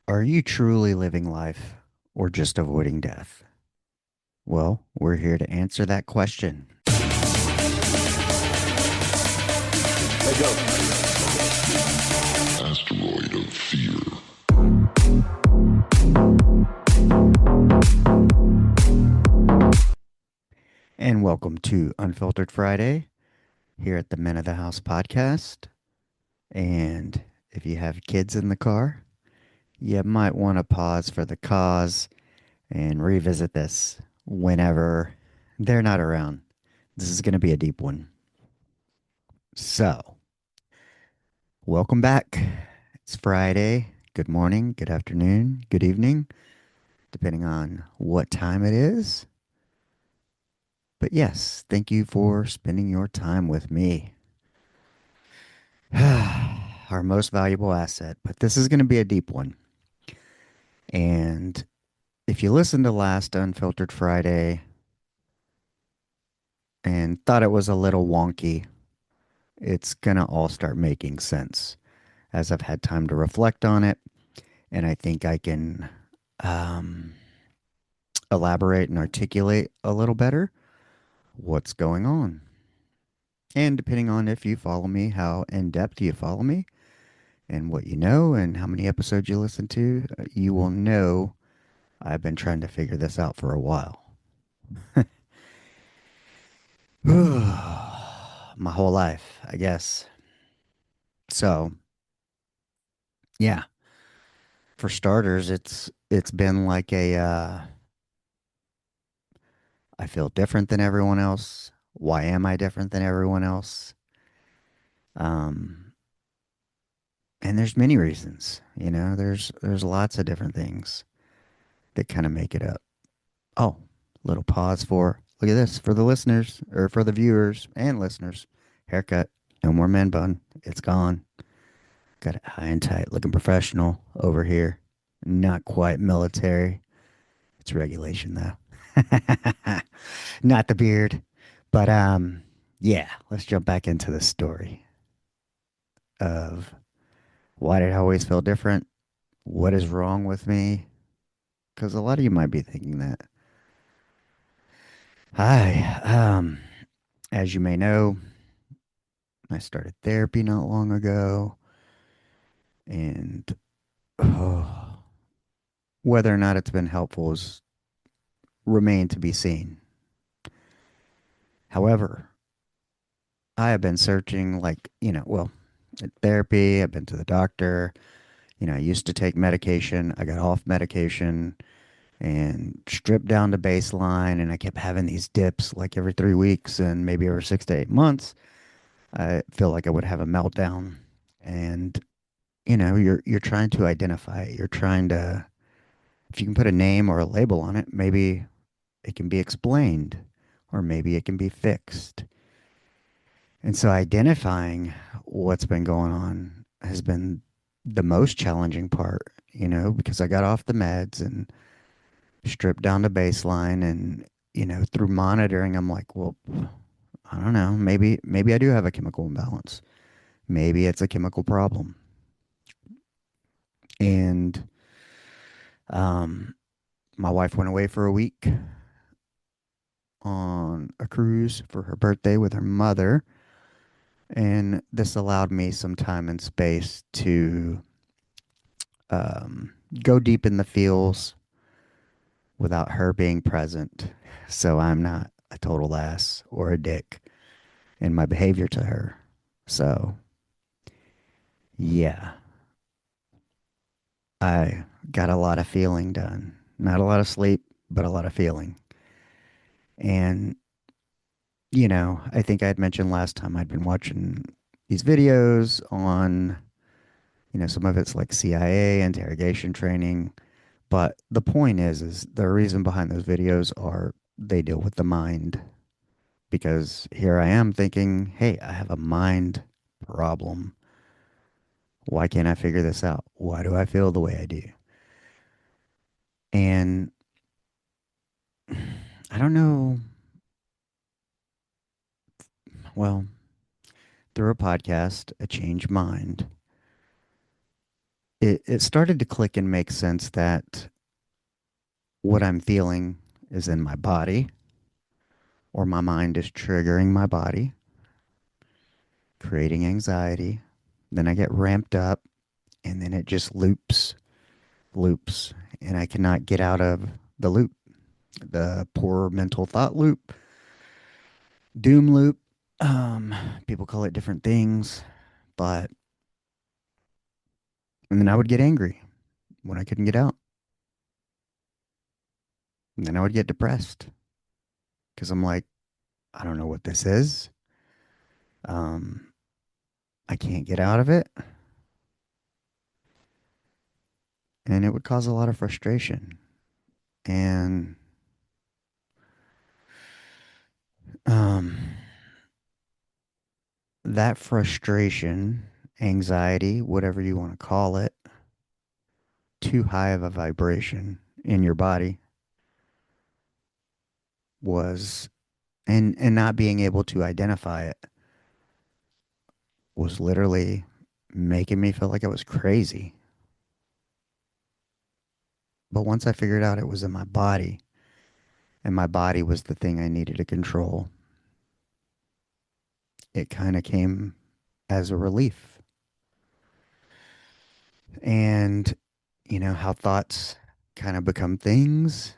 Are you truly living life or just avoiding death? Well, we're here to answer that question. Hey, go. Asteroid of fear. And welcome to Unfiltered Friday here at the Men of the House podcast. And if you have kids in the car, you might want to pause for the cause and revisit this whenever they're not around. This is going to be a deep one. So, welcome back. It's Friday. Good morning, good afternoon, good evening, depending on what time it is. But yes, thank you for spending your time with me. Our most valuable asset. But this is going to be a deep one. And if you listened to last Unfiltered Friday and thought it was a little wonky, it's going to all start making sense as I've had time to reflect on it. And I think I can um, elaborate and articulate a little better what's going on. And depending on if you follow me, how in depth you follow me, and what you know, and how many episodes you listen to, you will know I've been trying to figure this out for a while. My whole life, I guess. So, yeah, for starters, it's been like I feel different than everyone else. Why am I different than everyone else? Um, and there's many reasons, there's lots of different things that kind of make it up. Oh, little pause for look at this for the listeners or for the viewers and listeners. Haircut, no more man bun. It's gone. Got it high and tight, looking professional over here. Not quite military. It's regulation though. Not the beard. But yeah, let's jump back into the story of why did I always feel different? What is wrong with me? Because a lot of you might be thinking that. Hi, as you may know, I started therapy not long ago, and oh, whether or not it's been helpful is remain to be seen. However, I have been searching, at therapy. I've been to the doctor. I used to take medication. I got off medication and stripped down to baseline, and I kept having these dips like every 3 weeks and maybe every 6 to 8 months. I feel like I would have a meltdown, and you're trying to identify it. You're trying to, if you can put a name or a label on it, maybe it can be explained or maybe it can be fixed. And so identifying what's been going on has been the most challenging part, because I got off the meds and stripped down to baseline, and through monitoring I'm like, well, I don't know, maybe I do have a chemical imbalance. Maybe it's a chemical problem. And um my wife went away for a week on a cruise for her birthday with her mother. And this allowed me some time and space to go deep in the feels without her being present. So I'm not a total ass or a dick in my behavior to her. So, yeah, I got a lot of feeling done. Not a lot of sleep, but a lot of feeling. And I think I had mentioned last time I'd been watching these videos on, some of it's like CIA interrogation training. But the point is the reason behind those videos are they deal with the mind. Because here I am thinking, hey, I have a mind problem. Why can't I figure this out? Why do I feel the way I do? And I don't know. Well, through a podcast, A Changed Mind, it started to click and make sense that what I'm feeling is in my body, or my mind is triggering my body, creating anxiety. Then I get ramped up, and then it just loops, and I cannot get out of the loop, the poor mental thought loop, doom loop. Um, People call it different things, but and then I would get angry when I couldn't get out. And then I would get depressed because I'm like, I don't know what this is. Um, I can't get out of it. And it would cause a lot of frustration. And um, that frustration, anxiety, whatever you want to call it, too high of a vibration in your body was, and not being able to identify it was literally making me feel like I was crazy. But once I figured out it was in my body, and my body was the thing I needed to control, it kind of came as a relief. And how thoughts kind of become things.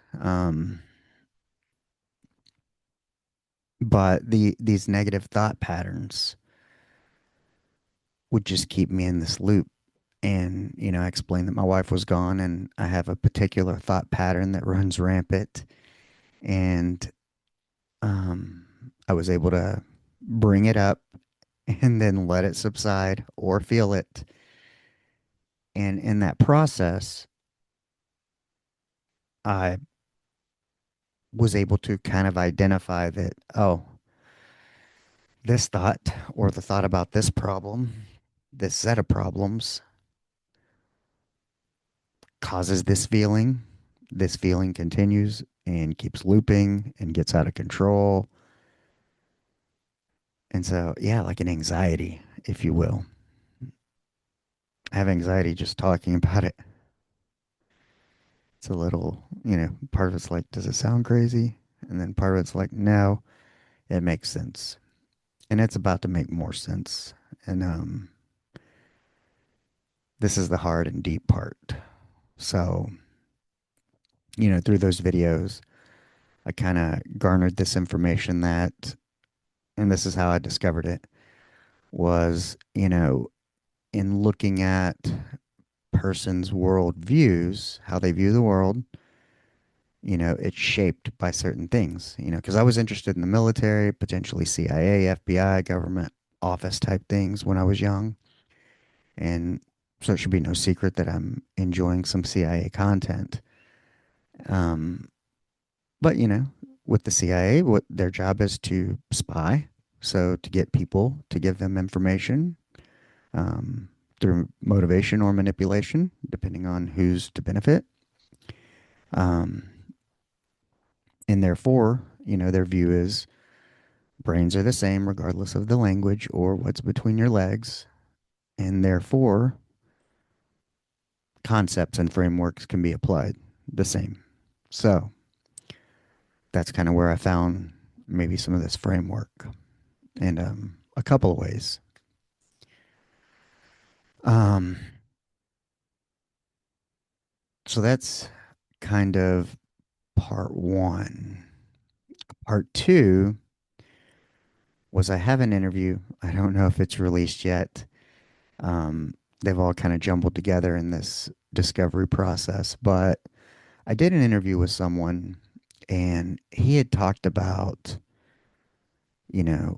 But these negative thought patterns would just keep me in this loop. And I explained that my wife was gone, and I have a particular thought pattern that runs rampant. And I was able to bring it up and then let it subside or feel it. And in that process, I was able to kind of identify that, oh, this thought or the thought about this problem, this set of problems causes this feeling. This feeling continues and keeps looping and gets out of control. And so, yeah, like an anxiety, if you will. I have anxiety just talking about it. It's a little, part of it's like, does it sound crazy? And then part of it's like, no, it makes sense. And it's about to make more sense. And this is the hard and deep part. So, through those videos, I kind of garnered this information that, and this is how I discovered it, was, in looking at person's world views, how they view the world, it's shaped by certain things, because I was interested in the military, potentially CIA, FBI, government office type things when I was young. And so it should be no secret that I'm enjoying some CIA content. Um, but, with the CIA, what their job is to spy. So to get people to give them information um, through motivation or manipulation, depending on who's to benefit. Um, and therefore, their view is brains are the same regardless of the language or what's between your legs. And therefore, concepts and frameworks can be applied the same. So that's kind of where I found maybe some of this framework and a couple of ways. Um, so that's kind of part one. Part two was I have an interview. I don't know if it's released yet. They've all kind of jumbled together in this discovery process, but I did an interview with someone and he had talked about, you know,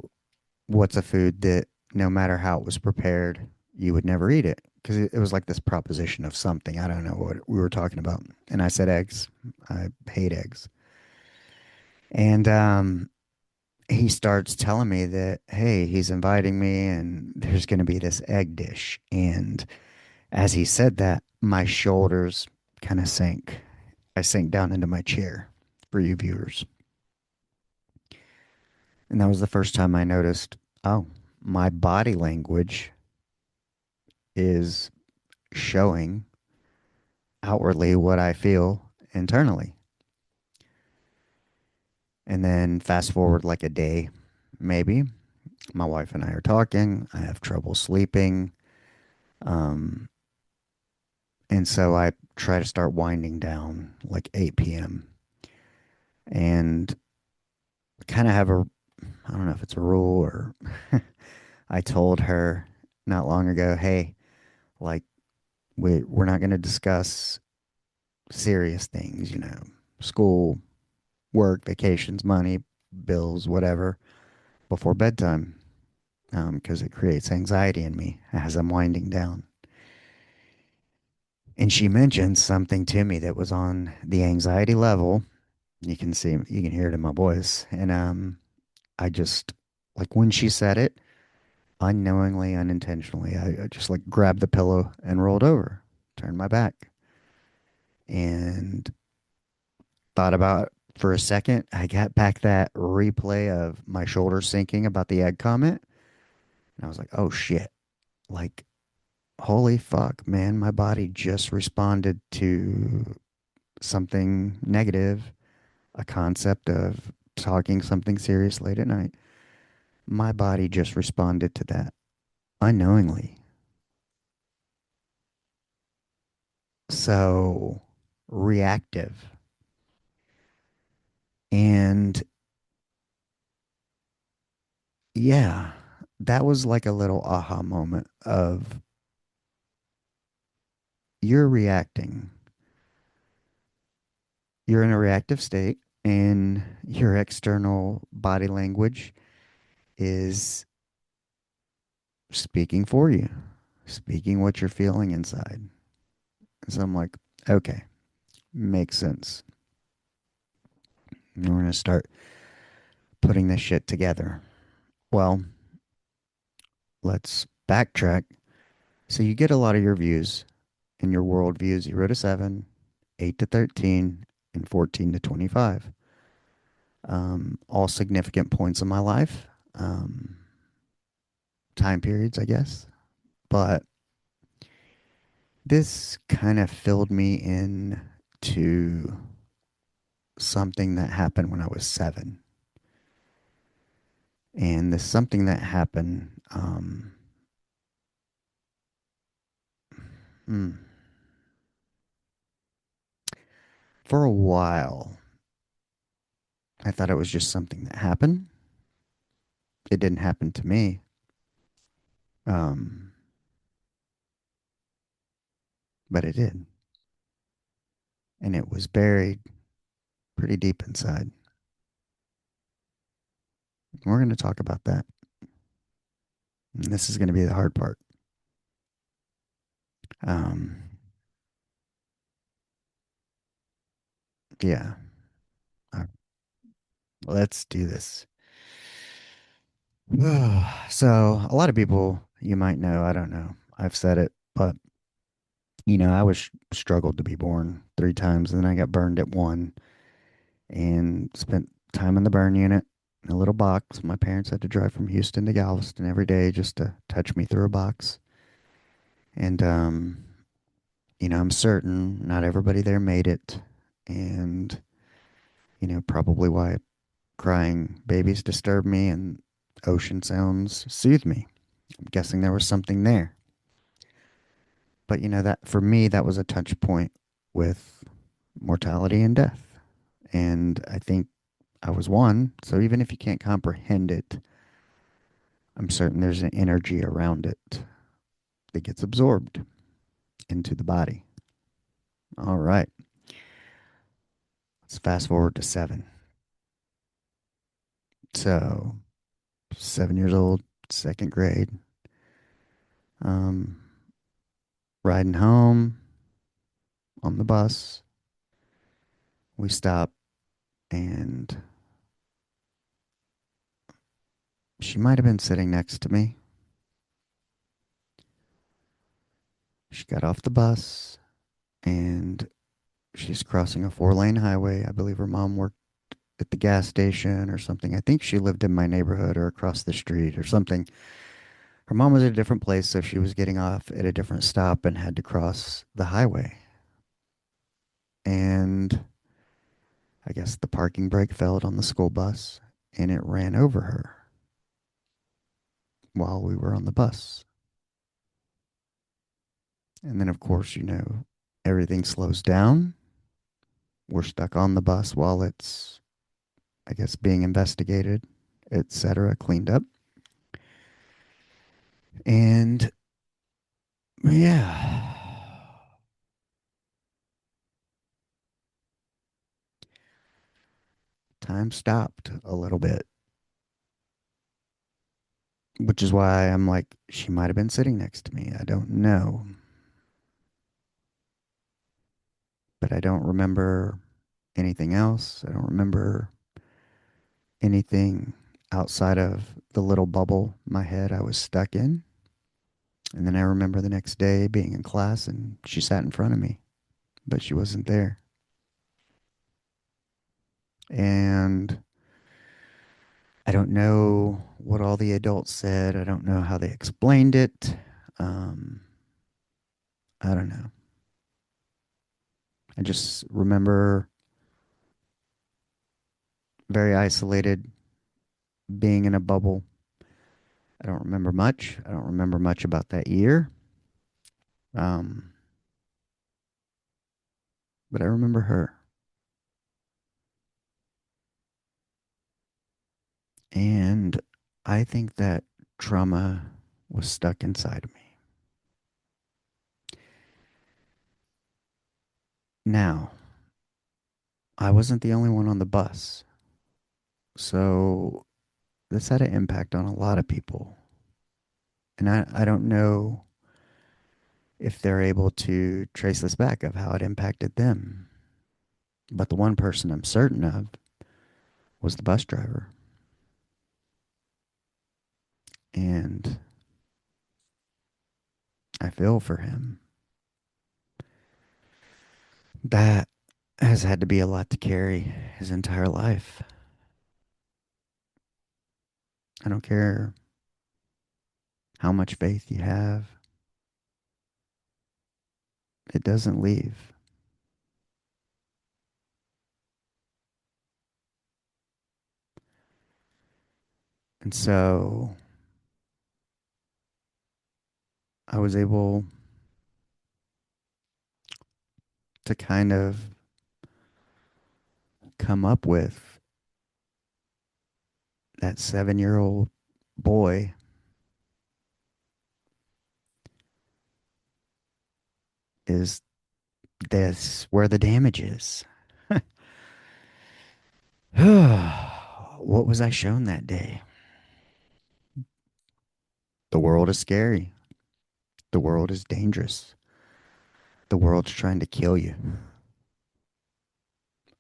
what's a food that no matter how it was prepared, you would never eat it. Because it was like this proposition of something. I don't know what we were talking about. And I said eggs. I hate eggs. And he starts telling me that, hey, he's inviting me and there's going to be this egg dish. And as he said that, my shoulders kind of sank. I sank down into my chair for you viewers. And that was the first time I noticed, oh, my body language is showing outwardly what I feel internally. And then fast forward like a day, maybe. My wife and I are talking. I have trouble sleeping. Um, and so I try to start winding down like 8 p.m. and kind of have a, I don't know if it's a rule or I told her not long ago, hey, like we're not going to discuss serious things, school, work, vacations, money, bills, whatever, before bedtime, because it creates anxiety in me as I'm winding down. And she mentioned something to me that was on the anxiety level. You can hear it in my voice. And I just, like when she said it, unknowingly, unintentionally, I just like grabbed the pillow and rolled over, turned my back, and thought about it for a second. I got back that replay of my shoulder sinking about the egg comment. And I was like, oh shit. Like, holy fuck, man. My body just responded to something negative, a concept of talking something serious late at night. My body just responded to that unknowingly. So reactive. And yeah, that was like a little aha moment of you're reacting. You're in a reactive state, and your external body language is speaking for you, speaking what you're feeling inside. So I'm like, okay, makes sense. We're going to start putting this shit together. Well, let's backtrack. So you get a lot of your views in your worldview 0 to 7, 8 to 13, and 14 to 25. All significant points in my life, time periods, I guess. But this kind of filled me in to something that happened when I was 7. And this something that happened hmm, for a while. I thought it was just something that happened. It didn't happen to me. Um, but it did. And it was buried pretty deep inside. We're going to talk about that. And this is going to be the hard part. Um, yeah. Uh, let's do this. So, a lot of people you might know, I don't know. I've said it, but I was struggled to be born 3 times, and then I got burned at one and spent time in the burn unit in a little box. My parents had to drive from Houston to Galveston every day just to touch me through a box. And I'm certain not everybody there made it. And, probably why crying babies disturb me and ocean sounds soothe me. I'm guessing there was something there. But, that for me, that was a touch point with mortality and death. And I think I was one. So even if you can't comprehend it, I'm certain there's an energy around it that gets absorbed into the body. All right. Let's fast forward to 7. So 7 years old, second grade, um, riding home on the bus. We stop, and she might have been sitting next to me. She got off the bus, and she's crossing a 4-lane highway. I believe her mom worked at the gas station or something. I think she lived in my neighborhood or across the street or something. Her mom was at a different place, so she was getting off at a different stop and had to cross the highway. And I guess the parking brake failed on the school bus and it ran over her while we were on the bus. And then, of course, everything slows down. We're stuck on the bus while it's, I guess, being investigated, etc., cleaned up. And yeah, time stopped a little bit, which is why I'm like, she might have been sitting next to me. I don't know. But I don't remember anything else. I don't remember anything outside of the little bubble in my head I was stuck in. And then I remember the next day being in class and she sat in front of me, but she wasn't there. And I don't know what all the adults said. I don't know how they explained it. Um, I don't know. I just remember very isolated, being in a bubble. I don't remember much. I don't remember much about that year. Um, but I remember her. And I think that trauma was stuck inside of me. Now, I wasn't the only one on the bus. So this had an impact on a lot of people. And I don't know if they're able to trace this back of how it impacted them. But the one person I'm certain of was the bus driver. And I feel for him. That has had to be a lot to carry his entire life. I don't care how much faith you have, it doesn't leave. And so I was able to kind of come up with that 7-year old boy is this where the damage is. What was I shown that day? The world is scary. The world is dangerous. The world's trying to kill you.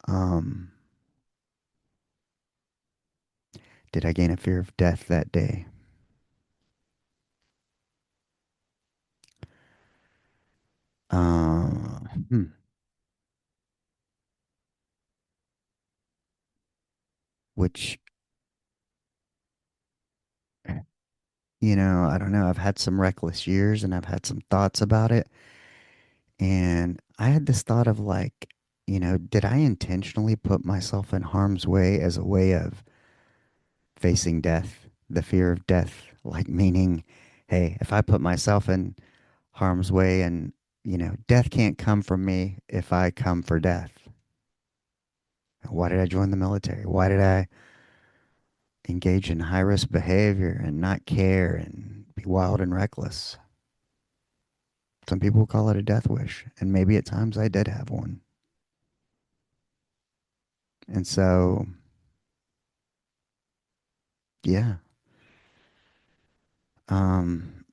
Um, did I gain a fear of death that day? Uh, hmm, which, I don't know. I've had some reckless years and I've had some thoughts about it. And I had this thought of like, did I intentionally put myself in harm's way as a way of facing death, the fear of death? Like, meaning, hey, if I put myself in harm's way and, death can't come from me if I come for death. Why did I join the military? Why did I engage in high risk behavior and not care and be wild and reckless? Some people call it a death wish, and maybe at times I did have one. And so, yeah, um,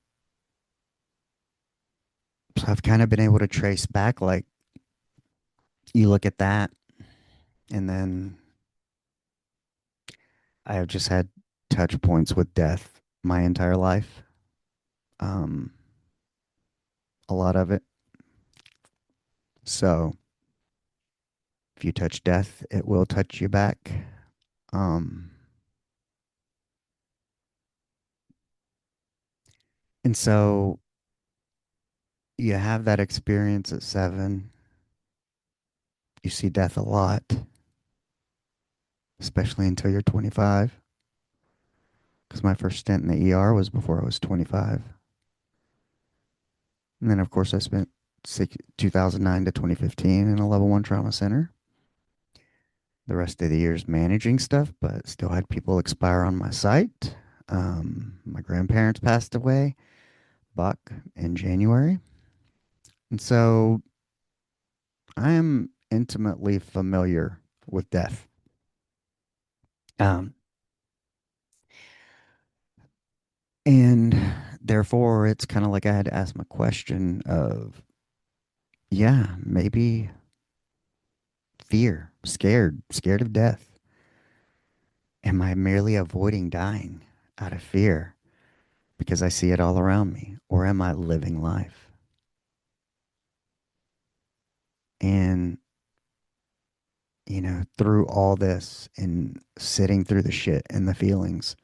so I've kind of been able to trace back, like, you look at that, and then I have just had touch points with death my entire life. Um, a lot of it. So if you touch death, it will touch you back. Um, and so you have that experience at 7, you see death a lot, especially until you're 25. Because my first stint in the ER was before I was 25. And then, of course, I spent 2009 to 2015 in a level one trauma center. The rest of the years managing stuff, but still had people expire on my site. My grandparents passed away, Buck, in January. And so I am intimately familiar with death. Um, and therefore, it's kind of like I had to ask my question of, yeah, maybe fear, scared of death. Am I merely avoiding dying out of fear because I see it all around me? Or am I living life? And, through all this and sitting through the shit and the feelings,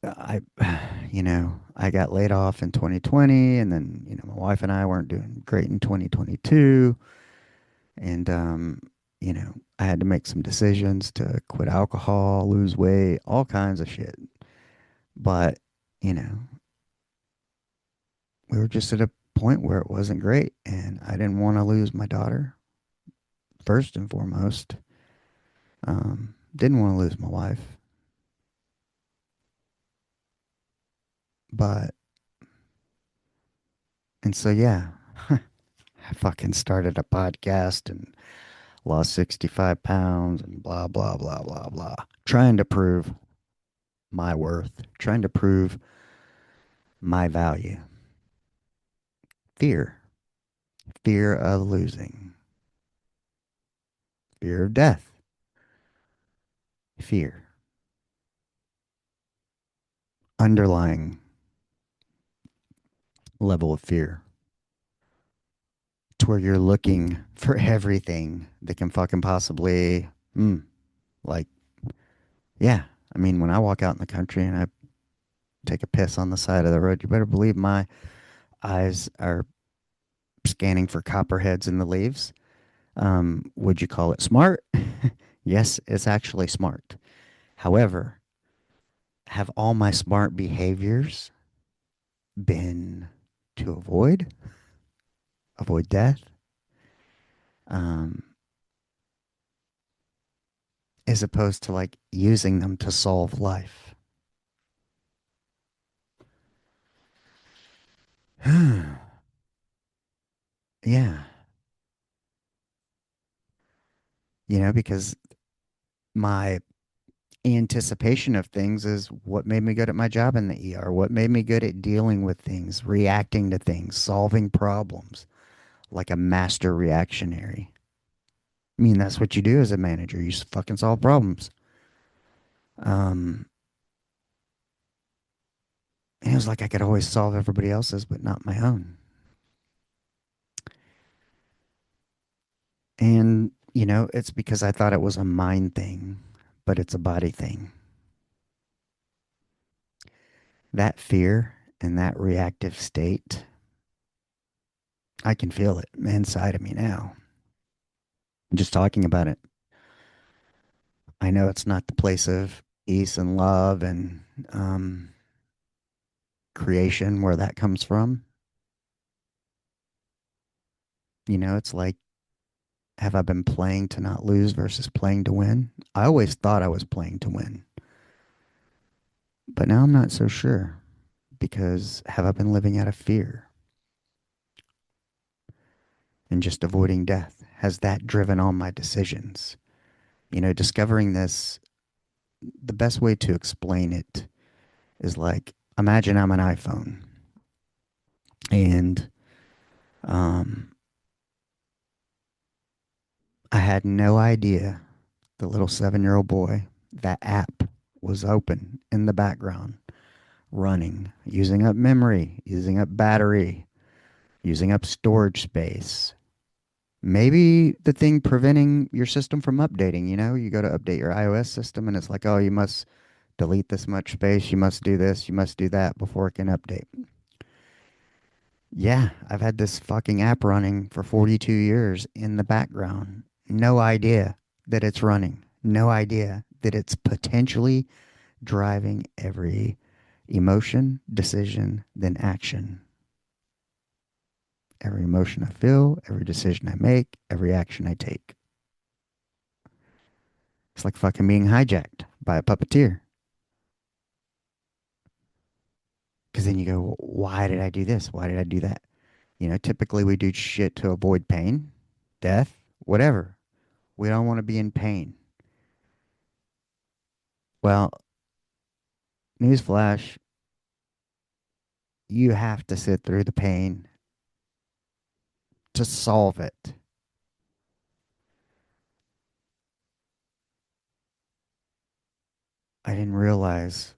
I, I got laid off in 2020, and then, my wife and I weren't doing great in 2022. And, I had to make some decisions to quit alcohol, lose weight, all kinds of shit. But, you know, we were just at a point where it wasn't great, and I didn't want to lose my daughter first and foremost. Didn't want to lose my wife, but and so yeah, I fucking started a podcast and lost 65 pounds and blah blah blah blah blah, trying to prove my worth, trying to prove my value. Fear, fear of losing, fear of death, fear, underlying level of fear. To where you're looking for everything that can fucking possibly, like, yeah. I mean, when I walk out in the country and I take a piss on the side of the road, you better believe my eyes are scanning for copperheads in the leaves. Would you call it smart? Yes, it's actually smart. However, have all my smart behaviors been to avoid death, um, as opposed to like using them to solve life? Yeah, because my anticipation of things is what made me good at my job in the ER, what made me good at dealing with things, reacting to things, solving problems like a master reactionary. I mean, that's what you do as a manager. You fucking solve problems. Um, and it was like I could always solve everybody else's, but not my own. And, it's because I thought it was a mind thing, but it's a body thing. That fear and that reactive state, I can feel it inside of me now. Just talking about it. I know it's not the place of peace and love and um, creation where that comes from. It's like, have I been playing to not lose versus playing to win? I always thought I was playing to win, but now I'm not so sure because have I been living out of fear and just avoiding death? Has that driven all my decisions? Discovering this, the best way to explain it is like, imagine I'm an iPhone and um, I had no idea the little 7-year-old boy, that app was open in the background, running, using up memory, using up battery, using up storage space. Maybe the thing preventing your system from updating, you go to update your iOS system and it's like, oh, you must delete this much space, you must do this, you must do that before it can update. Yeah, I've had this fucking app running for 42 years in the background. No idea that it's running. No idea that it's potentially driving every emotion, decision, then action. Every emotion I feel, every decision I make, every action I take. It's like fucking being hijacked by a puppeteer. Because then you go, why did I do this? Why did I do that? Typically we do shit to avoid pain, death, whatever. We don't want to be in pain. Well, newsflash, you have to sit through the pain to solve it. I didn't realize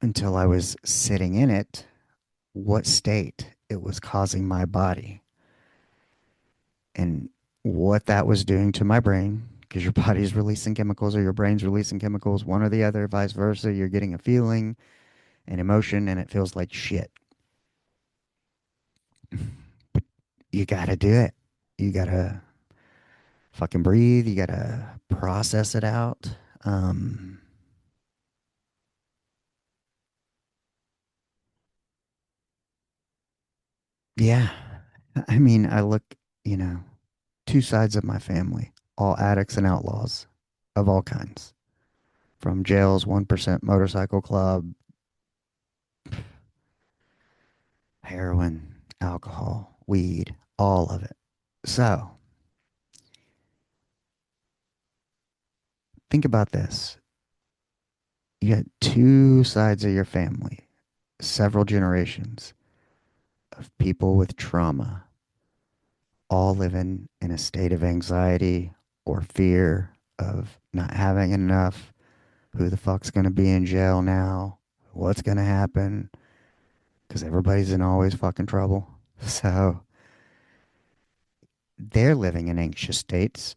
until I was sitting in it what state it was causing my body and what that was doing to my brain. Because your body's releasing chemicals or your brain's releasing chemicals, one or the other, vice versa. You're getting a feeling, an emotion, and it feels like shit. But you gotta do it. You gotta fucking breathe. You gotta process it out. Um, yeah. I mean, I look, you know, two sides of my family, all addicts and outlaws of all kinds, from jails, 1% motorcycle club, heroin, alcohol, weed, all of it. So think about this. You got two sides of your family, several generations of people with trauma, all living in a state of anxiety or fear of not having enough. Who the fuck's going to be in jail now? What's going to happen? Because everybody's in always fucking trouble. So they're living in anxious states.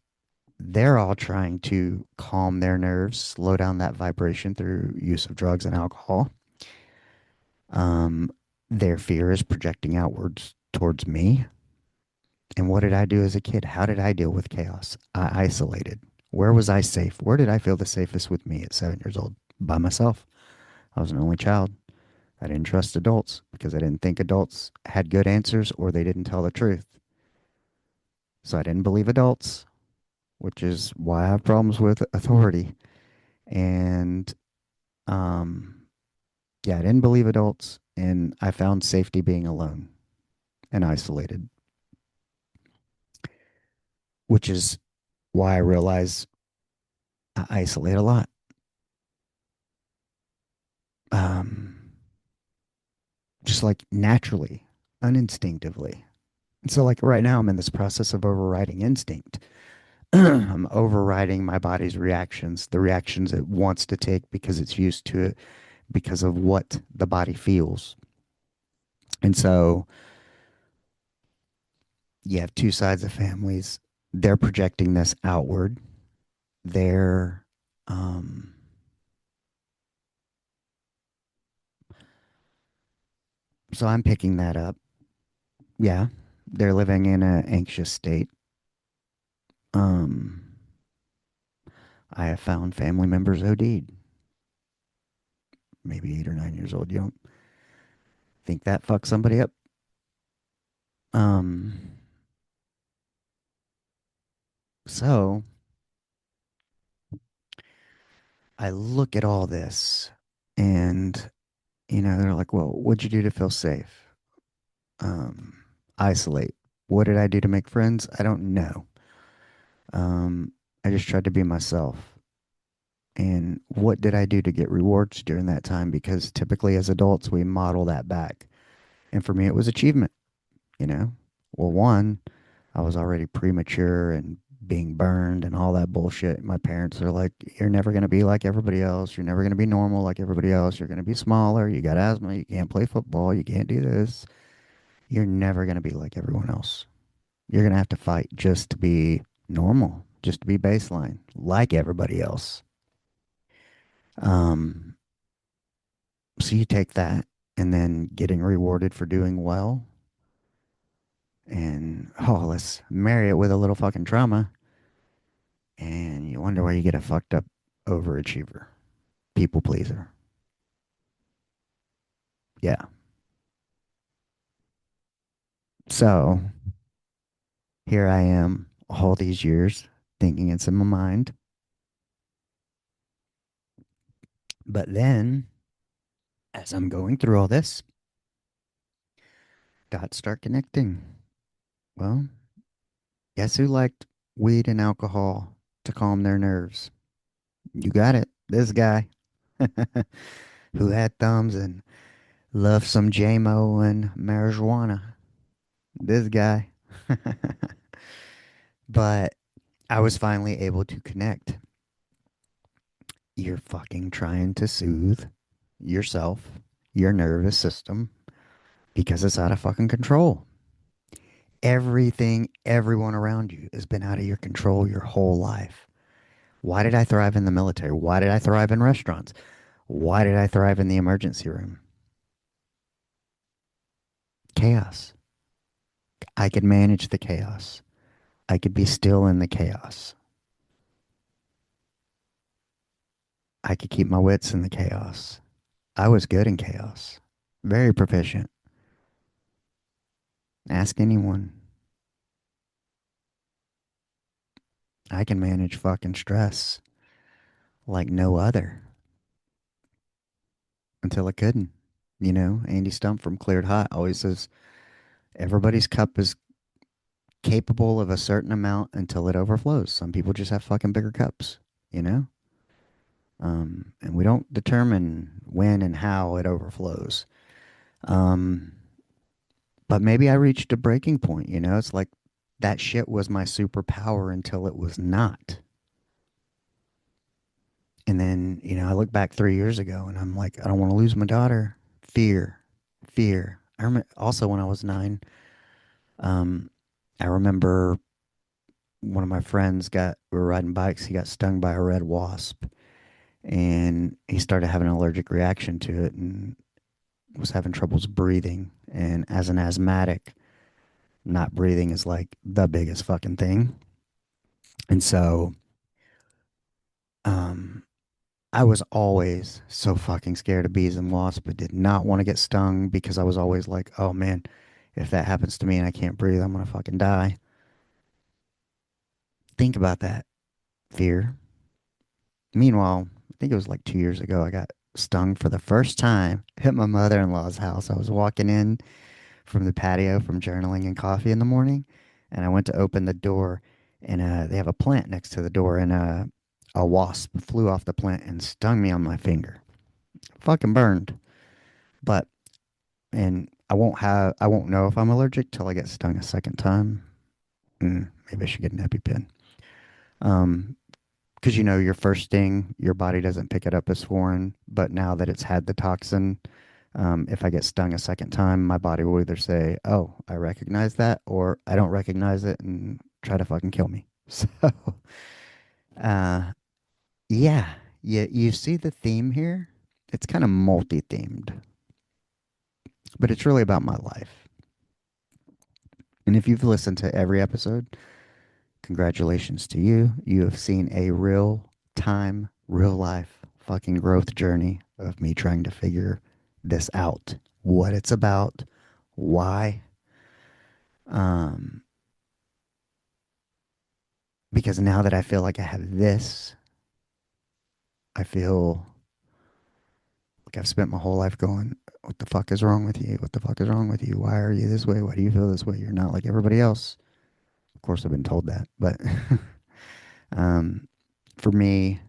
They're all trying to calm their nerves, slow down that vibration through use of drugs and alcohol. Um, their fear is projecting outwards towards me. And what did I do as a kid? How did I deal with chaos? I isolated. Where was I safe? Where did I feel the safest with me at 7 years old? By myself. I was an only child. I didn't trust adults because I didn't think adults had good answers or they didn't tell the truth. So I didn't believe adults, which is why I have problems with authority. And um, yeah, I didn't believe adults, and I found safety being alone and isolated, which is why I realize I isolate a lot, um, just like naturally, uninstinctively. And so, like right now, I'm in this process of overriding instinct. I'm overriding my body's reactions, the reactions it wants to take because it's used to it, because of what the body feels. And so you have two sides of families. They're projecting this outward. They're, um, so I'm picking that up. Yeah, they're living in an anxious state. Um, I have found family members OD'd, maybe 8 or 9 years old. You don't think that fucks somebody up? Um, so I look at all this and, they're like, well, what'd you do to feel safe? Um, Isolate. What did I do to make friends? I don't know. I just tried to be myself. And what did I do to get rewards during that time? Because typically as adults, we model that back. And for me, it was achievement, you know? Well, one, I was already premature and being burned and all that bullshit. My parents are like, you're never going to be like everybody else. You're never going to be normal like everybody else. You're going to be smaller. You got asthma. You can't play football. You can't do this. You're never going to be like everyone else. You're going to have to fight just to be normal, just to be baseline, like everybody else. Um, so you take that. and then getting rewarded for doing well. And oh, let's marry it with a little fucking trauma. And you wonder why you get a fucked up overachiever, people pleaser. Yeah. So here I am all these years thinking it's in my mind. But then, as I'm going through all this, dots start connecting. Well, guess who liked weed and alcohol to calm their nerves? You got it. This guy who had thumbs and loved some JMO and marijuana. This guy. But I was finally able to connect. You're fucking trying to soothe yourself, your nervous system, because it's out of fucking control. Everything, everyone around you has been out of your control your whole life. Why did I thrive in the military? Why did I thrive in restaurants? Why did I thrive in the emergency room? Chaos. I could manage the chaos. I could be still in the chaos. I could keep my wits in the chaos. I was good in chaos. Very proficient. Ask anyone. I can manage fucking stress like no other until I couldn't. You know, Andy Stump from Cleared Hot always says everybody's cup is capable of a certain amount until it overflows. Some people just have fucking bigger cups, you know? And we don't determine when and how it overflows. Um, but maybe I reached a breaking point, you know? It's like that shit was my superpower until it was not. And then, you know, I look back 3 years ago and I'm like, I don't want to lose my daughter. Fear, fear. I remember also when I was 9, um, I remember one of my friends we were riding bikes. He got stung by a red wasp and he started having an allergic reaction to it and was having troubles breathing. And as an asthmatic, not breathing is like the biggest fucking thing. And so, um, I was always so fucking scared of bees and wasps, but did not want to get stung because I was always like, oh man, if that happens to me and I can't breathe, I'm gonna fucking die. Think about that. Fear. Meanwhile, I think it was like 2 years ago, I got stung for the first time at my mother in law's house. I was walking in from the patio from journaling and coffee in the morning, and I went to open the door, and they have a plant next to the door, and a wasp flew off the plant and stung me on my finger. Fucking burned. But and I won't know if I'm allergic till I get stung a second time. Maybe I should get an EpiPen. Um, because you know your first sting, your body doesn't pick it up as foreign, but now that it's had the toxin, if I get stung a second time, my body will either say, "Oh, I recognize that," or "I don't recognize it," and try to fucking kill me. So, uh, yeah, you see the theme here. It's kind of multi-themed, but it's really about my life. And if you've listened to every episode, congratulations to you. You have seen a real time, real life fucking growth journey of me trying to figure this out, what it's about, why. Um, because now that I feel like I have this, I feel like I've spent my whole life going, what the fuck is wrong with you? What the fuck is wrong with you? Why are you this way? Why do you feel this way? You're not like everybody else. Of course, I've been told that, but um, for me,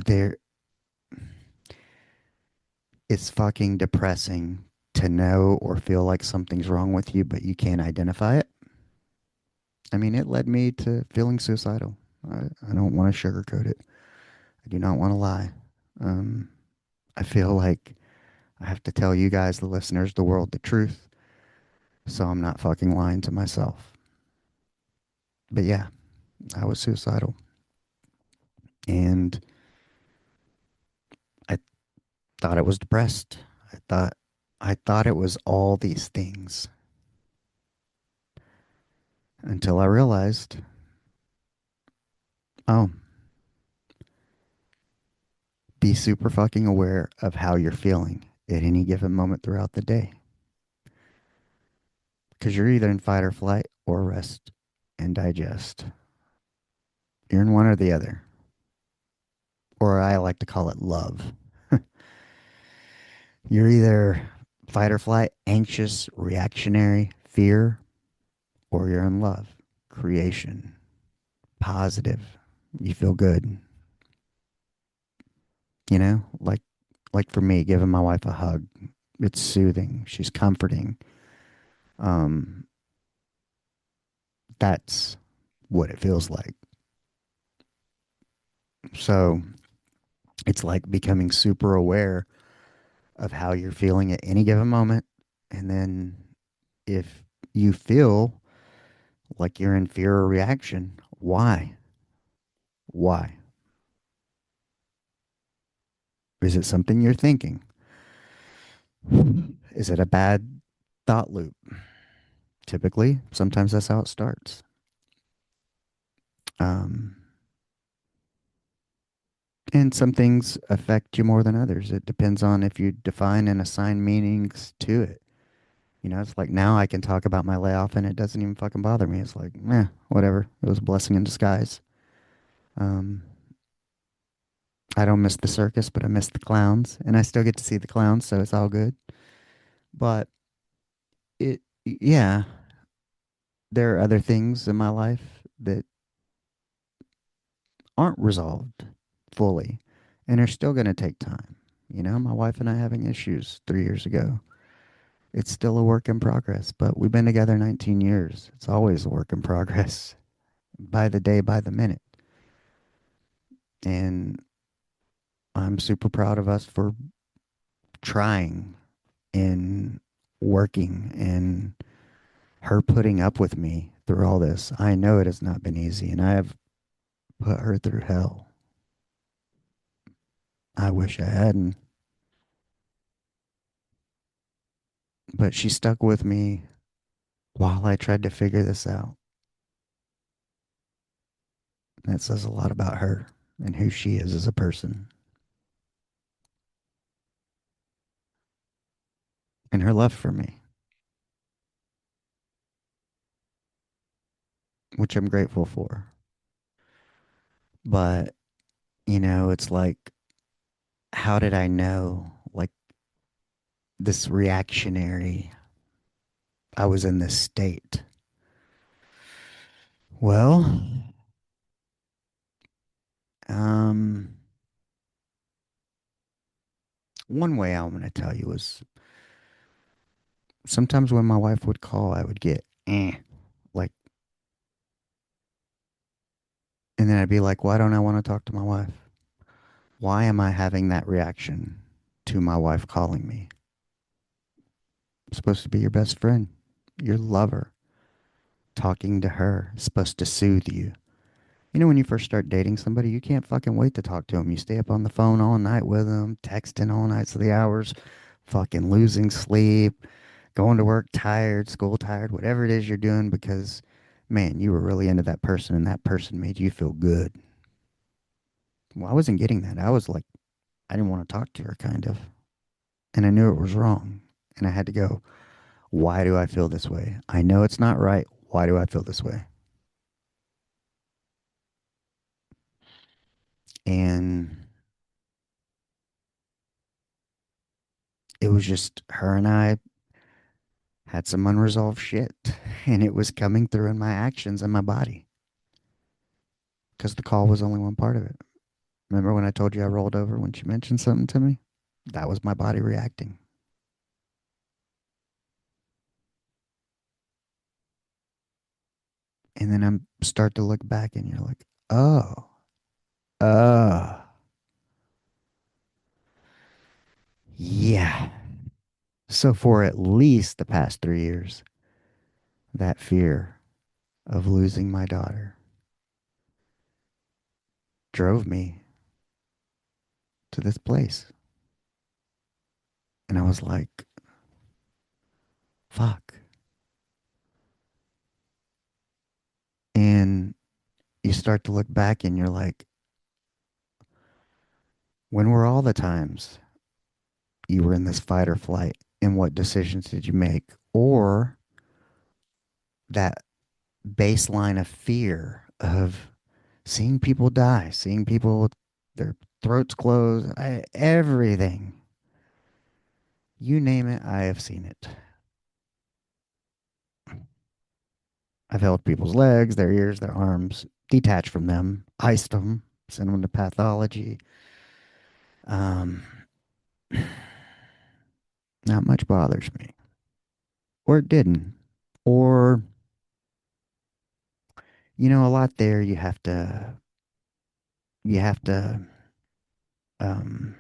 there it's fucking depressing to know or feel like something's wrong with you, but you can't identify it. I mean, it led me to feeling suicidal. I don't want to sugarcoat it. I do not want to lie. Um, I feel like I have to tell you guys, the listeners, the world, the truth, so I'm not fucking lying to myself. But yeah, I was suicidal, and I Thought it was depressed. I thought I thought it was all these things until I realized, oh, be super fucking aware of how you're feeling at any given moment throughout the day. Because you're either in fight or flight or rest and digest. You're in one or the other. Or I like to call it love. You're either fight or flight, anxious, reactionary, fear, or you're in love, creation, positive. You feel good. Like for me, giving my wife a hug, it's soothing. She's comforting. Um, that's what it feels like. So it's like becoming super aware of how you're feeling at any given moment. And then if you feel like you're in fear or reaction, why? Why? Is it something you're thinking? Is it a bad thought loop? Typically, sometimes that's how it starts. Um, and some things affect you more than others. It depends on if you define and assign meanings to it. It's like now I can talk about my layoff and it doesn't even fucking bother me. It's like, whatever. It was a blessing in disguise. Um, I don't miss the circus, but I miss the clowns, and I still get to see the clowns, so it's all good. But yeah, there are other things in my life that aren't resolved fully and are still going to take time. My wife and I having issues 3 years ago. It's still a work in progress, but we've been together 19 years. It's always a work in progress by the day, by the minute. And I'm super proud of us for trying and working and her putting up with me through all this. I know it has not been easy, and I have put her through hell. I wish I hadn't, but she stuck with me while I tried to figure this out. That says a lot about her and who she is as a person and her love for me, which I'm grateful for. But, it's like, how did I know? Like this reactionary, I was in this state. Well, um, one way I'm going to tell you is sometimes when my wife would call, I would get like, and then I'd be like, why don't I want to talk to my wife? Why am I having that reaction to my wife calling me? I'm supposed to be your best friend, your lover. Talking to her is supposed to soothe you. When you first start dating somebody, you can't fucking wait to talk to them. You stay up on the phone all night with them, texting all nights of the hours, fucking losing sleep, going to work tired, school tired, whatever it is you're doing because, man, you were really into that person and that person made you feel good. Well, I wasn't getting that. I was like, I didn't want to talk to her, kind of. And I knew it was wrong. And I had to go, why do I feel this way? I know it's not right. Why do I feel this way? And it was just her and I had some unresolved shit. And it was coming through in my actions and my body because the call was only one part of it. Remember when I told you I rolled over when she mentioned something to me? That was my body reacting. And then I start to look back and you're like, oh, uh, yeah. So for at least the past 3 years, that fear of losing my daughter drove me to this place. And I was like, fuck. And you start to look back and you're like, when were all the times you were in this fight or flight? And what decisions did you make? Or that baseline of fear of seeing people die, seeing people with their throats closed, everything. You name it, I have seen it. I've held people's legs, their ears, their arms, detached from them, iced them, sent them to pathology. Um, Not much bothers me. Or it didn't. Or, a lot there you have to, um,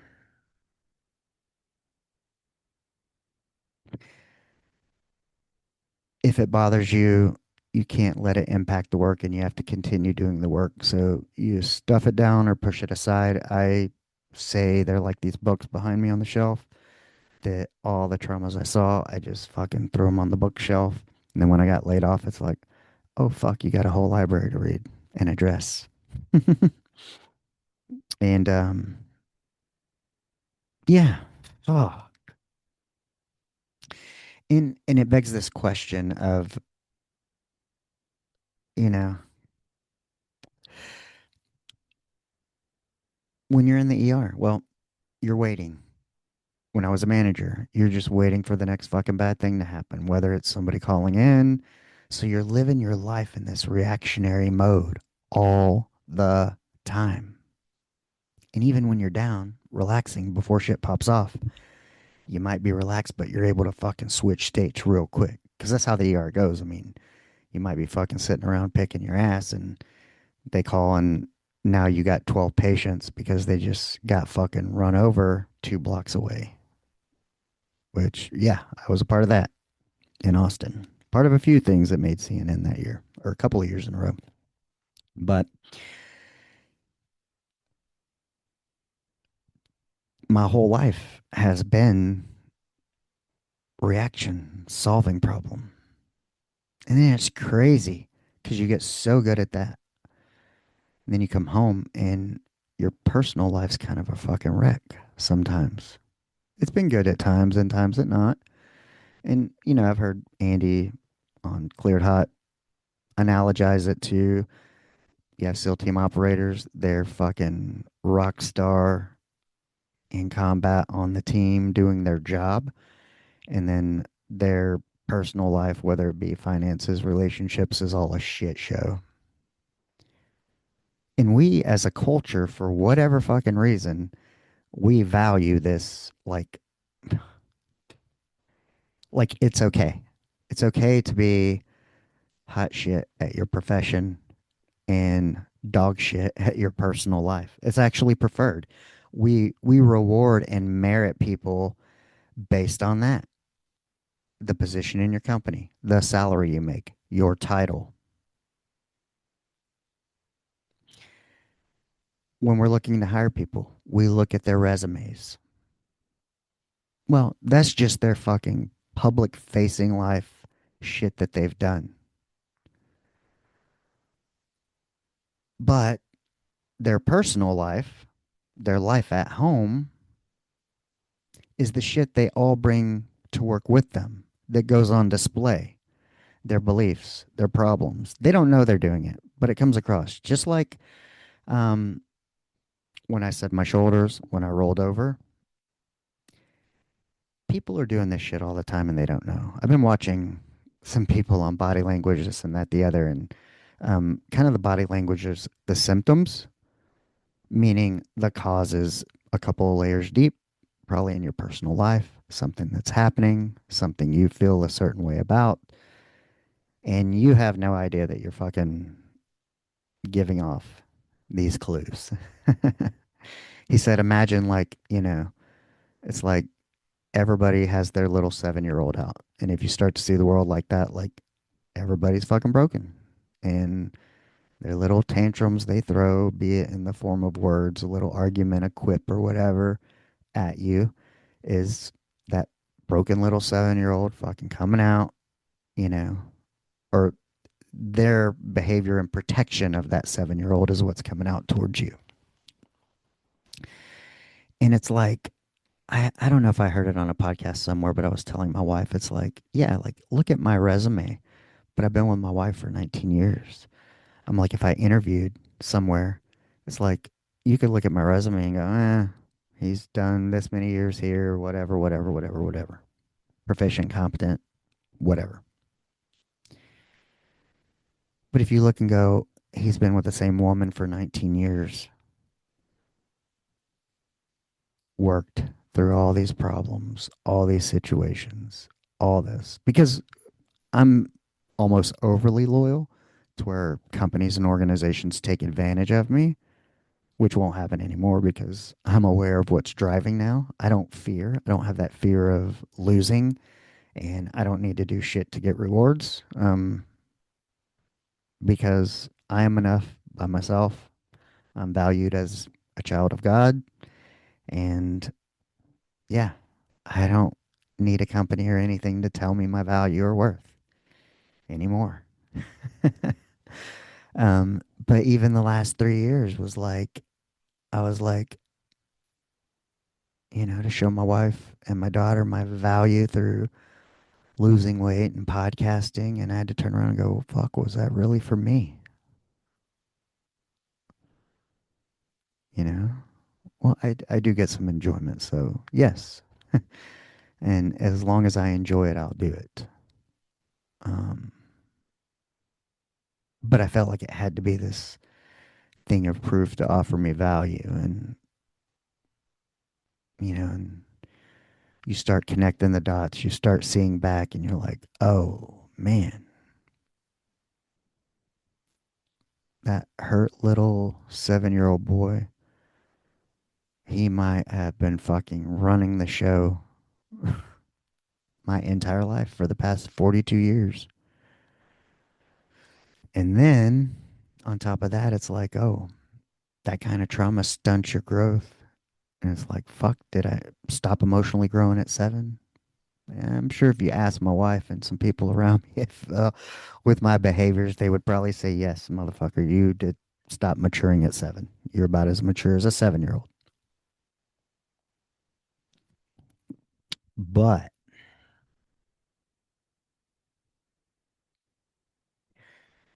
if it bothers you, you can't let it impact the work and you have to continue doing the work. So you stuff it down or push it aside. I say they're like these books behind me on the shelf that all the traumas I saw, I just fucking threw them on the bookshelf. And then when I got laid off, it's like, oh fuck, you got a whole library to read and address. And yeah. Oh. And it begs this question of, you know, when you're in the ER, well, you're waiting. When I was a manager, you're just waiting for the next fucking bad thing to happen, whether it's somebody calling in. So you're living your life in this reactionary mode all the time. And even when you're down, relaxing before shit pops off, you might be relaxed, but you're able to fucking switch states real quick. Because that's how the ER goes. I mean, you might be fucking sitting around picking your ass and they call and now you got 12 patients because they just got fucking run over 2 blocks away. Which, yeah, I was a part of that in Austin. Part of a few things that made CNN that year, or a couple of years in a row. But my whole life has been reaction, solving problem. And then it's crazy because you get so good at that. And then you come home and your personal life's kind of a fucking wreck sometimes. It's been good at times and times it not. And, I've heard Andy on Cleared Hot analogize it to, yeah, SEAL team operators. They're fucking rock star in combat on the team doing their job. And then their personal life, whether it be finances, relationships, is all a shit show. And we as a culture, for whatever fucking reason, we value this like it's okay. It's okay to be hot shit at your profession and dog shit at your personal life. It's actually preferred. We reward and merit people based on that. The position in your company, the salary you make, your title. When we're looking to hire people, we look at their resumes. Well, that's just their fucking public facing life shit that they've done. But their personal life, their life at home, is the shit they all bring to work with them that goes on display. Their beliefs, their problems. They don't know they're doing it, but it comes across. Just like um, when I said my shoulders, when I rolled over, people are doing this shit all the time and they don't know. I've been watching some people on body language, this and that, the other, and kind of the body language is the symptoms, meaning the cause is a couple of layers deep, probably in your personal life, something that's happening, something you feel a certain way about, and you have no idea that you're fucking giving off these clues. He said, imagine like, it's like everybody has their little 7-year old out. And if you start to see the world like that, like everybody's fucking broken. And their little tantrums they throw, be it in the form of words, a little argument, a quip, or whatever at you, is that broken little 7 year old fucking coming out, you know, or their behavior and protection of that 7 year old is what's coming out towards you. And it's like, I don't know if I heard it on a podcast somewhere, but I was telling my wife, it's like, yeah, like look at my resume, but I've been with my wife for 19 years. I'm like, if I interviewed somewhere, it's like, you could look at my resume and go, he's done this many years here, whatever, whatever, whatever, whatever. Proficient, competent, whatever. But if you look and go, he's been with the same woman for 19 years, worked through all these problems, all these situations, all this. Because I'm almost overly loyal to where companies and organizations take advantage of me, which won't happen anymore because I'm aware of what's driving now. I don't fear. I don't have that fear of losing, and I don't need to do shit to get rewards because I am enough by myself. I'm valued as a child of God, and yeah, I don't need a company or anything to tell me my value or worth anymore. But even the last 3 years was like, I was like, to show my wife and my daughter my value through losing weight and podcasting. And I had to turn around and go, fuck, was that really for me? You know? Well, I do get some enjoyment. So, yes. And as long as I enjoy it, I'll do it. Um, but I felt like it had to be this thing of proof to offer me value. And you start connecting the dots, you start seeing back, and you're like, oh, man, that hurt little 7 year old boy, he might have been fucking running the show my entire life for the past 42 years. And then on top of that, it's like, oh, that kind of trauma stunts your growth. And it's like, fuck, did I stop emotionally growing at 7? And I'm sure if you ask my wife and some people around me if with my behaviors, they would probably say, yes, motherfucker, you did stop maturing at 7. You're about as mature as a 7 year old. But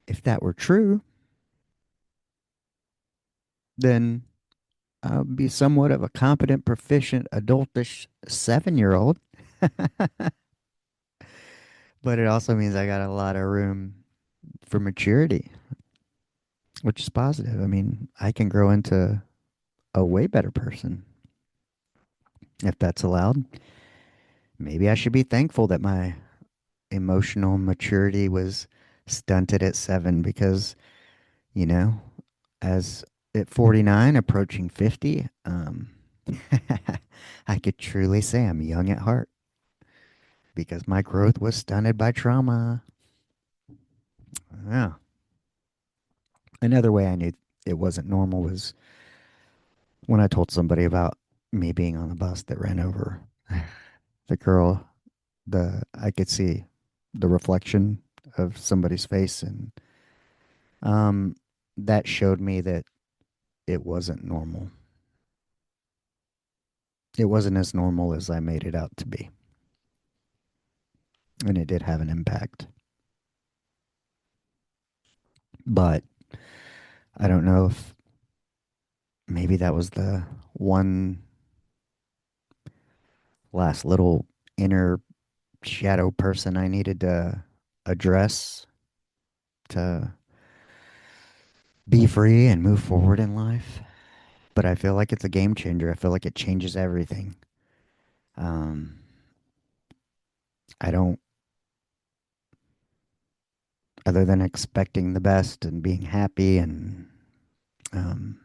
if that were true, then I'll be somewhat of a competent, proficient, adultish 7 year old. But it also means I got a lot of room for maturity, which is positive. I mean, I can grow into a way better person if that's allowed. Maybe I should be thankful that my emotional maturity was stunted at 7 because, you know, as at 49, approaching 50, I could truly say I'm young at heart because my growth was stunted by trauma. Yeah. Another way I knew it wasn't normal was when I told somebody about me being on the bus that ran over the girl. I could see the reflection of somebody's face, and um, that showed me that it wasn't normal. It wasn't as normal as I made it out to be, and it did have an impact. But I don't know if maybe that was the one last little inner shadow person I needed to address to be free and move forward in life. But I feel like it's a game changer. I feel like it changes everything. Um, I don't, other than expecting the best and being happy, and um,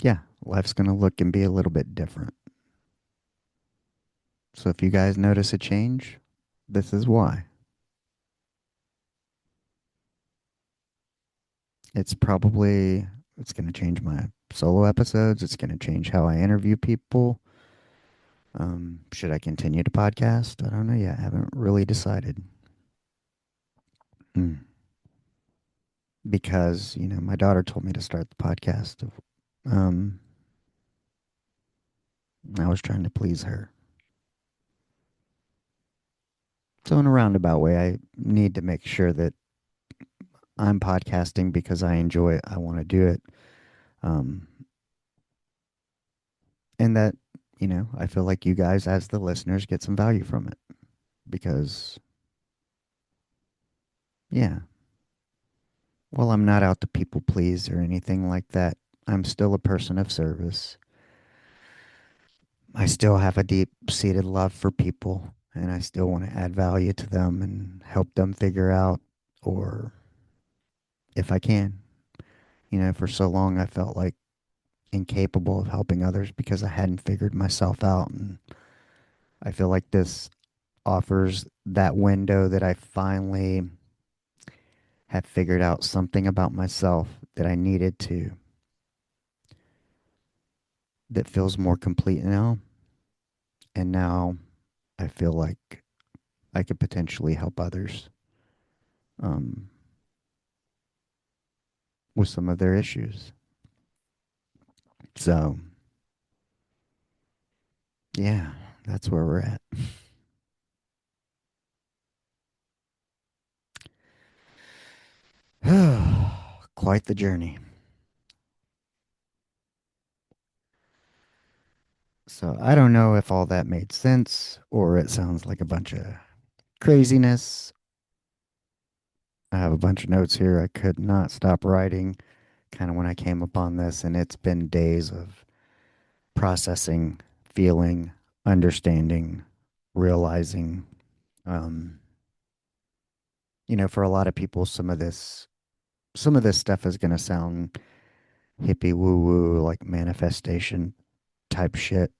yeah, life's going to look and be a little bit different. So if you guys notice a change, this is why. It's probably, it's going to change my solo episodes. It's going to change how I interview people. Should I continue to podcast? I don't know yet. I haven't really decided. Mm. Because, my daughter told me to start the podcast. Um, I was trying to please her. So, in a roundabout way, I need to make sure that I'm podcasting because I enjoy it. I want to do it. Um, and that, I feel like you guys, as the listeners, get some value from it. Because, yeah, while I'm not out to people please or anything like that, I'm still a person of service. I still have a deep seated love for people, and I still want to add value to them and help them figure out, or if I can. For so long, I felt like incapable of helping others because I hadn't figured myself out. And I feel like this offers that window that I finally have figured out something about myself that I needed to, that feels more complete now. And now I feel like I could potentially help others um, with some of their issues. So, yeah, that's where we're at. Quite the journey. So, I don't know if all that made sense or it sounds like a bunch of craziness. I have a bunch of notes here. I could not stop writing kind of when I came upon this, and it's been days of processing, feeling, understanding, realizing. Um, for a lot of people, some of this stuff is going to sound hippie woo woo, like manifestation type shit,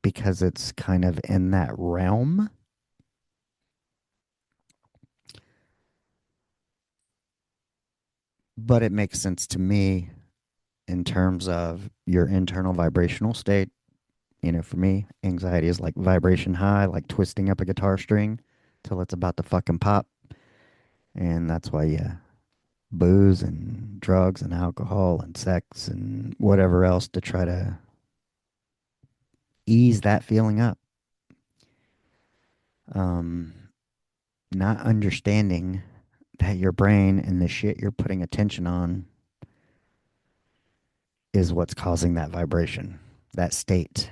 because it's kind of in that realm. But it makes sense to me in terms of your internal vibrational state. For me, anxiety is like vibration high, like twisting up a guitar string till it's about to fucking pop. And that's why, yeah, booze and drugs and alcohol and sex and whatever else to try to ease that feeling up. Um, Not understanding that your brain and the shit you're putting attention on is what's causing that vibration, that state.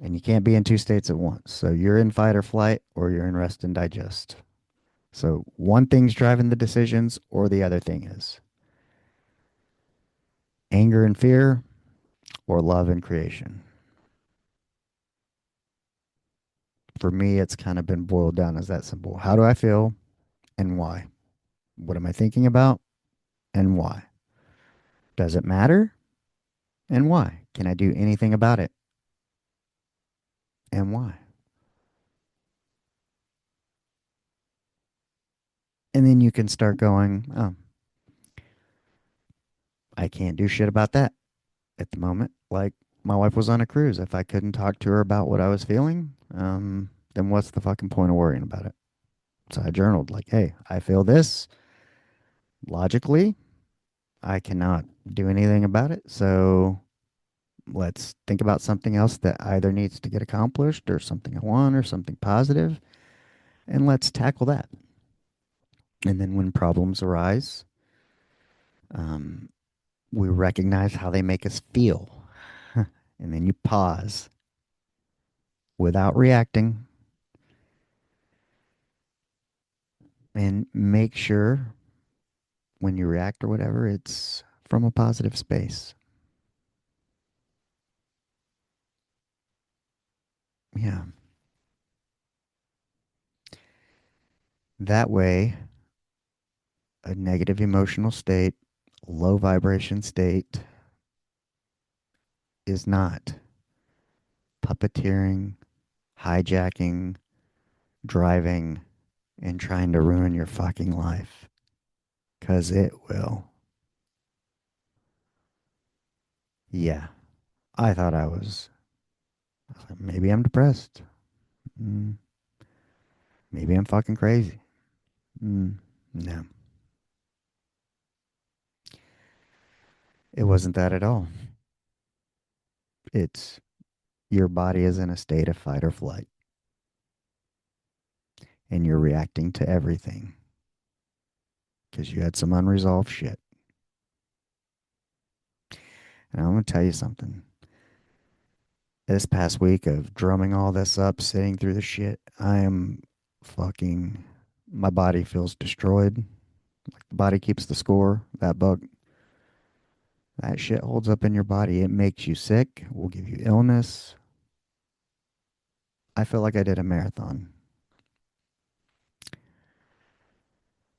And you can't be in two states at once. So you're in fight or flight or you're in rest and digest. So one thing's driving the decisions or the other thing is anger and fear or love and creation. For me, it's kind of been boiled down as that simple. How do I feel and why? What am I thinking about and why? Does it matter and why? Can I do anything about it and why? And then you can start going, oh, I can't do shit about that at the moment. Like my wife was on a cruise. If I couldn't talk to her about what I was feeling, then what's the fucking point of worrying about it? So I journaled like, hey, I feel this. Logically, I cannot do anything about it. So let's think about something else that either needs to get accomplished or something I want or something positive, and let's tackle that. And then when problems arise, um, we recognize how they make us feel. And then you pause without reacting and make sure when you react or whatever, it's from a positive space. Yeah. That way, a negative emotional state, low vibration state is not puppeteering, hijacking, driving, and trying to ruin your fucking life. Because it will. Yeah, I thought I was like, maybe I'm depressed. Mm, maybe I'm fucking crazy. Mm, no, it wasn't that at all. It's your body is in a state of fight or flight, and you're reacting to everything because you had some unresolved shit. And I'm gonna tell you something. This past week of drumming all this up, sitting through the shit, I am fucking. My body feels destroyed. The body keeps the score. That bug, that shit holds up in your body. It makes you sick. Will give you illness. I feel like I did a marathon.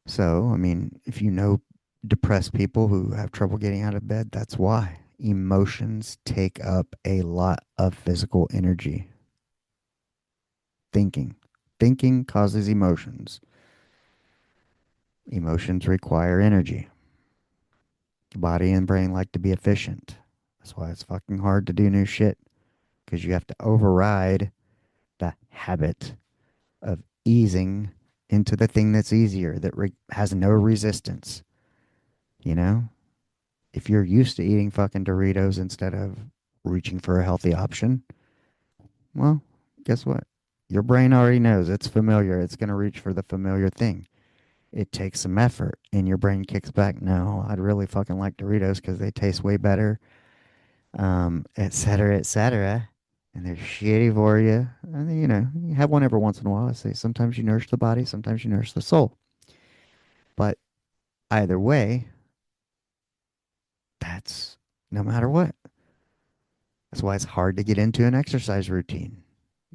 So, I mean, if you know depressed people who have trouble getting out of bed, that's why. Emotions take up a lot of physical energy. Thinking. Thinking causes emotions. Emotions require energy. The body and brain like to be efficient. That's why it's fucking hard to do new shit because you have to override the habit of easing into the thing that's easier, that has no resistance. You know, if you're used to eating fucking Doritos instead of reaching for a healthy option, well, guess what? Your brain already knows it's familiar. It's going to reach for the familiar thing. It takes some effort, and your brain kicks back. No, I'd really fucking like Doritos because they taste way better, et cetera, et cetera. And they're shitty for you. And, you have one every once in a while. I say sometimes you nourish the body, sometimes you nourish the soul. But either way, that's no matter what. That's why it's hard to get into an exercise routine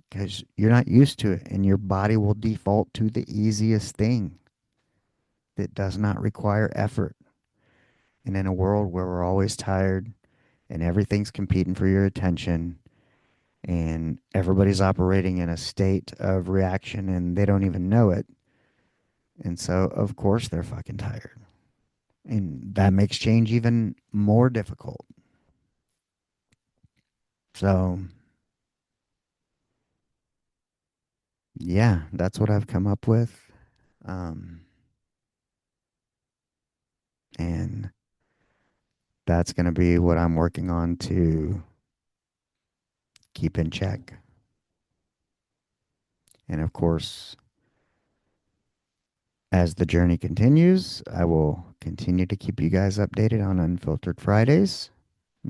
because you're not used to it, and your body will default to the easiest thing that does not require effort. And in a world where we're always tired and everything's competing for your attention and everybody's operating in a state of reaction and they don't even know it. And so, of course, they're fucking tired. And that makes change even more difficult. So, yeah, that's what I've come up with. Um, and that's going to be what I'm working on to keep in check. And of course, as the journey continues, I will continue to keep you guys updated on Unfiltered Fridays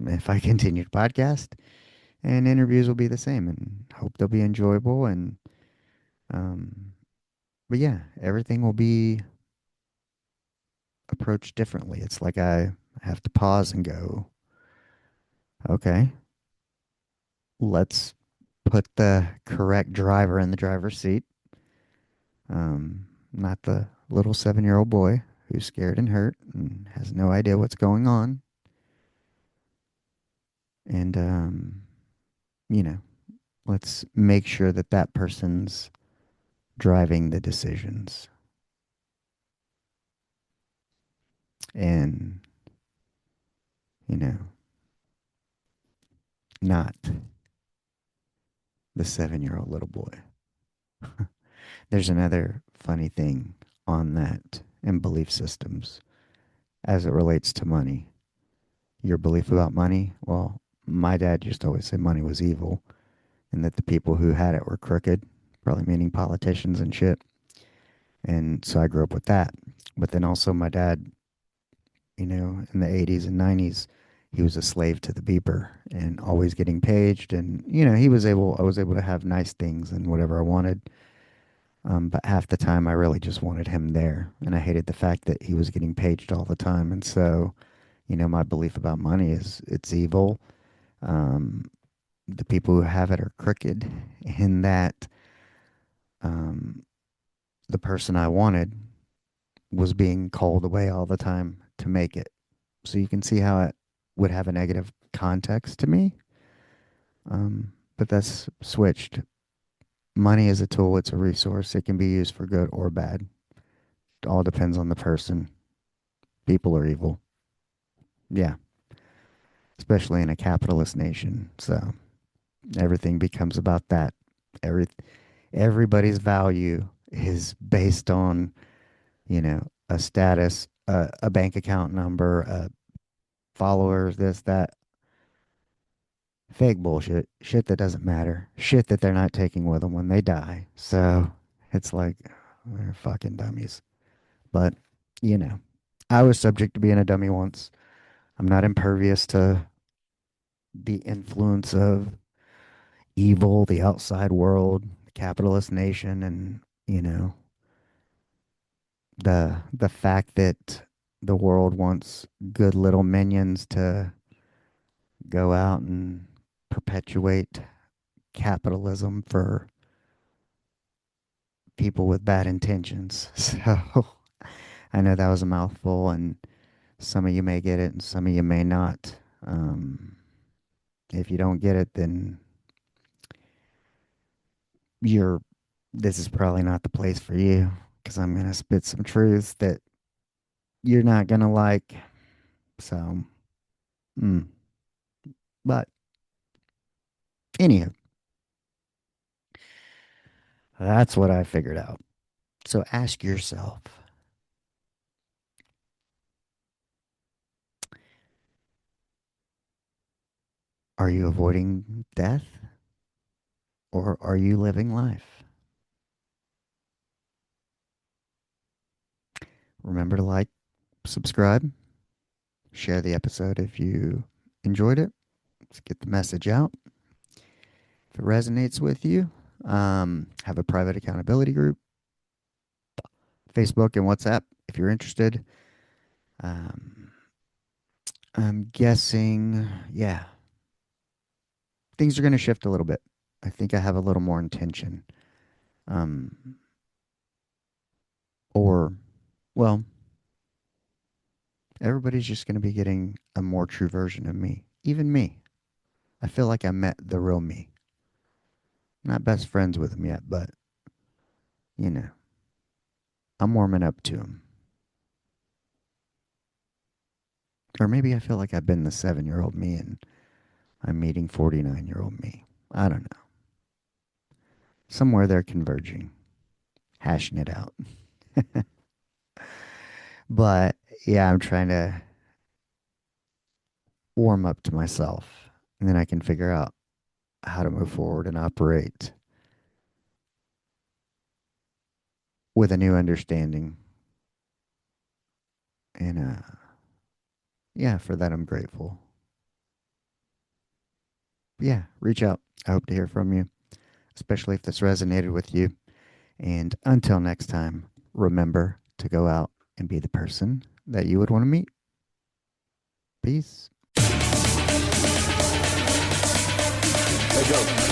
if I continue to podcast, and interviews will be the same, and hope they'll be enjoyable. And um, but yeah, everything will be approached differently. It's like I have to pause and go, okay, let's put the correct driver in the driver's seat. Not the little 7-year old boy who's scared and hurt and has no idea what's going on. And you know, let's make sure that that person's driving the decisions and, you know, not the 7-year old little boy. There's another funny thing on that and belief systems as it relates to money. Your belief about money, well, my dad used to always say money was evil and that the people who had it were crooked, probably meaning politicians and shit. And so I grew up with that. But then also my dad, in the 80s and 90s, he was a slave to the beeper and always getting paged. And, I was able to have nice things and whatever I wanted. But half the time I really just wanted him there. And I hated the fact that he was getting paged all the time. And so, my belief about money is it's evil. Um, the people who have it are crooked, in that um, the person I wanted was being called away all the time to make it. So you can see how it would have a negative context to me. But that's switched. Money is a tool, it's a resource. It can be used for good or bad. It all depends on the person. People are evil. Yeah. especially in a capitalist nation. So everything becomes about that. Every everybody's value is based on, a status, a bank account number, followers, this, that, fake bullshit, shit that doesn't matter, shit that they're not taking with them when they die. So it's like they're fucking dummies. But, you know, I was subject to being a dummy once. I'm not impervious to the influence of evil, the outside world, the capitalist nation, and, you know, the fact that the world wants good little minions to go out and perpetuate capitalism for people with bad intentions. So I know that was a mouthful, and some of you may get it and some of you may not. Um, if you don't get it, then you're this is probably not the place for you because I'm gonna spit some truths that you're not gonna like. So, mm. But anyhow, that's what I figured out. So ask yourself, are you avoiding death or are you living life? Remember to like, subscribe, share the episode if you enjoyed it. Let's get the message out. If it resonates with you, have a private accountability group, Facebook and WhatsApp if you're interested. Um, I'm guessing, yeah, things are going to shift a little bit. I think I have a little more intention. Um, or, well, everybody's just going to be getting a more true version of me. Even me. I feel like I met the real me. Not best friends with him yet, but, you know, I'm warming up to him. Or maybe I feel like I've been the 7-year-old me and I'm meeting 49-year-old me. I don't know. Somewhere they're converging, hashing it out. But yeah, I'm trying to warm up to myself. And then I can figure out how to move forward and operate with a new understanding. And yeah, for that, I'm grateful. Yeah, reach out. I hope to hear from you, especially if this resonated with you. And until next time, remember to go out and be the person that you would want to meet. Peace. Let go.